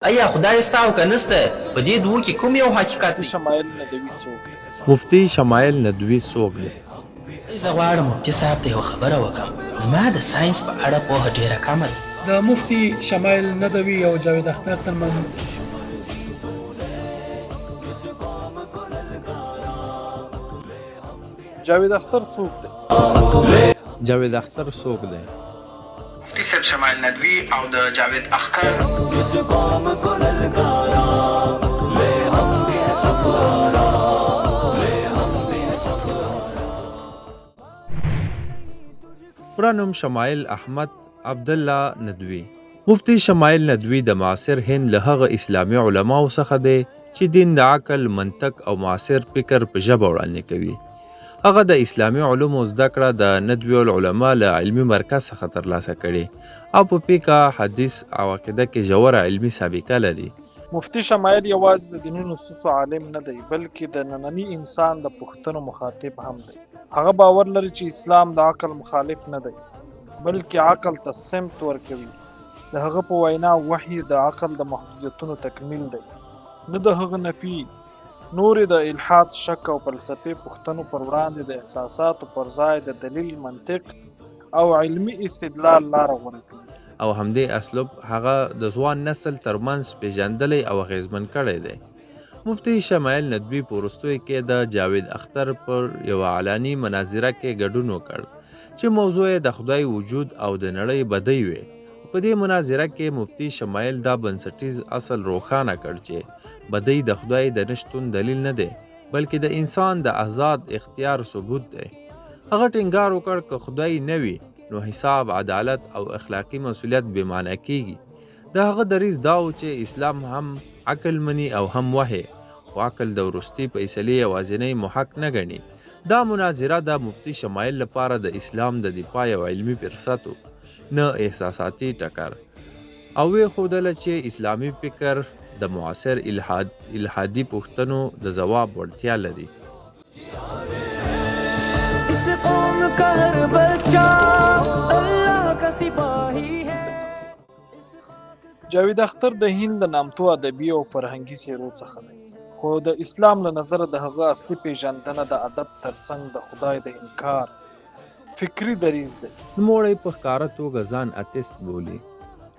آیا خدای ستا او که نسته په دې دوو کې کوم یو حقیقت دی؟ شمایل ندوي څوک دی؟ مفتی شمایل ندوي څوک دی؟ زه غواړم مفتي صاحب ته یوه خبره وکړم. زما د ساینس په اړه پوهه ډېره کمه ده. د مفتی شمایل ندوي او جاوید اختر ترمنځ جاوید اختر څوک دی؟ جاوید اختر څوک دی؟ مفتی صاحب شمایل ندوي او د جاوید اختر پوره نوم شمایل احمد عبدالله ندوي. مفتی شمایل ندوي د معاصر هند له هغه اسلامي علماو څخه دی چې دین د عقل، منطق او معاصر فکر په ژبه وړاندې کوي. هغه د اسلامي علومو زده کړه د ندوي العلماء له علمي مرکز څخه ترلاسه کړې او په فقه، حدیث او عقیده کې ژوره علمي سابقه لري. مفتی شمایل یوازې د دیني نصوصو عالم نه دی، بلکې د ننني انسان د پوښتنو مخاطب هم دی. هغه باور لري چې اسلام د عقل مخالف نه دی، بلکې عقل ته سمت ورکوي. د هغه په وینا وحی د عقل د محدودیتونو تکمیل دی، نه د هغه نفي. نورې د الحاد، شک او فلسفي پوښتنو پر وړاندې د احساساتو پر ځای د دلیل، منطق او علمي استدلال لاره غوره کوي. او همدې اسلوب هغه د ځوان نسل ترمنځ پیژندلی او اغیزمن کړی دی. مفتی شمایل ندوي په وروستیو کې د جاوید اختر پر یوه علني مناظره کې ګډون وکړ چې موضوع یې د خدای وجود او د نړۍ بدۍ وې. په دې مناظره کې مفتی شمایل دا بنسټیز اصل روښانه کړ چې بدۍ د خدای د نشتون دلیل نه دی، بلکې د انسان د آزاد اختیار ثبوت دی. هغه ټینګار وکړ که خدای نه وي نو حساب، عدالت او اخلاقی مسؤلیت بې معنی کیږي. د هغه دریځ دا و چې اسلام هم عقل مني او هم وحی، خو عقل د وروستي فیصلې یوازینی محک نه ګڼي. دا مناظره د مفتی شمایل لپاره د اسلام د دفاع یو علمي فرصت و، نه احساساتي ټکر. او ویې ښودله چې اسلامي فکر د معاصر الحادي پوښتنو د ځواب وړتیا لري. جاوید اختر د هند د نامتو ادبي او فرهنګي څیرو څخه دی، خو د اسلام له نظره د هغه اصلي پیژندنه د ادب ترڅنګ د خدای د انکار فکري دریځ دی. نوموړی په ښکاره توګه ځان اتیست بولي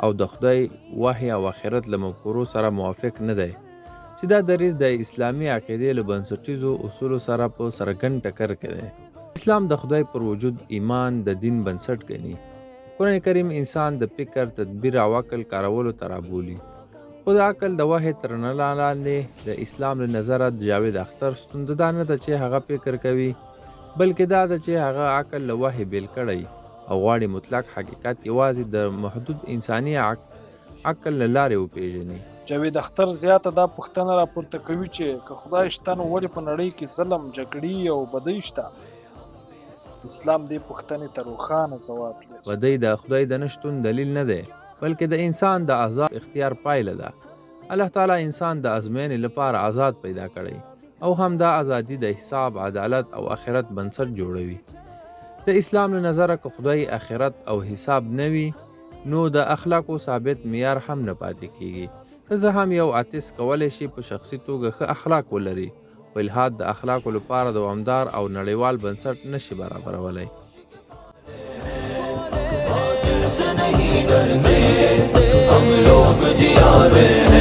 او د خدای، وحی او آخرت له مفکورو سره موافق نه دی، چې دا دریځ د اسلامي عقیدې له بنسټیزو اصولو سره په څرګند ټکر کې دی. اسلام د خدای پر وجود ایمان د دین بنسټ ګڼي. قرآن کریم انسان د فکر، تدبیر او عقل کارولو ته رابولي. خو د عقل د وحی تر رڼا لاندې د اسلام له نظره د جاوید اختر ستونزه دا نه ده چې هغه فکر کوي، بلکې دا ده چې هغه عقل له وحی بیل کړی او غواړي مطلق حقیقت یوازې د محدود انساني عقل له لارې وپیژني. جاوید اختر زیاته دا پوښتنه راپورته کوي چې که خدای شته نو ولې په نړۍ کې ظلم، جګړې او بدۍ شته؟ اسلام دې پوښتنې ته روښانه ځواب لري. بدۍ د خدای د نشتون دلیل نه دی، بلکې د انسان د آزاد اختیار پایله ده. الله تعالی انسان د ازموینې لپاره آزاد پیدا کړی او همدا ازادي د حساب، عدالت او آخرت بنسټ جوړوي. د اسلام له نظره که خدای، آخرت او حساب نه وي نو د اخلاقو ثابت معیار هم نه پاتې کیږي. که زه هم یو آرټیست کولی شي په شخصي توګه ښه اخلاق ولري، خو الحاد د اخلاقو لپاره دوامدار او نړیوال بنسټ نشي برابرولی. से नहीं डरते हम लोग जिया रहे हैं।